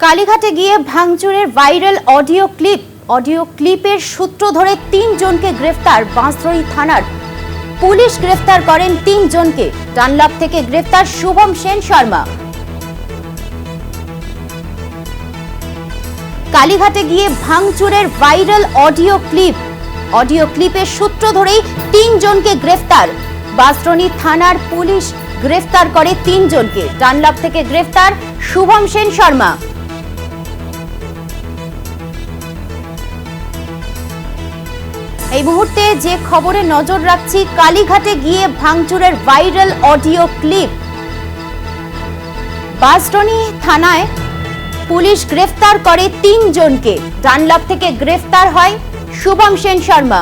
কালীঘাটে গিয়ে ভাঙচুরের ভাইরাল অডিও ক্লিপের সূত্র ধরে 3 জনকে গ্রেফতার। বাঁশদ্রোণী থানার পুলিশ গ্রেফতার করেন 3 জনকে। ডানলপ থেকে গ্রেফতার শুভম সেন শর্মা। কালীঘাটে গিয়ে ভাঙচুরের ভাইরাল অডিও ক্লিপের সূত্র ধরেই 3 জনকে গ্রেফতার। বাঁশদ্রোণী থানার পুলিশ গ্রেফতার করে 3 জনকে। ডানলপ থেকে গ্রেফতার শুভম সেন শর্মা। এই মুহূর্তে যে খবরে নজর রাখছি, কালীঘাটে গিয়ে ভাঙচুরের ভাইরাল অডিও ক্লিপ। বাঁশদ্রোণী থানায় পুলিশ গ্রেফতার করে 3 জনকে। ডানলপ থেকে গ্রেফতার হয় শুভম সেন শর্মা।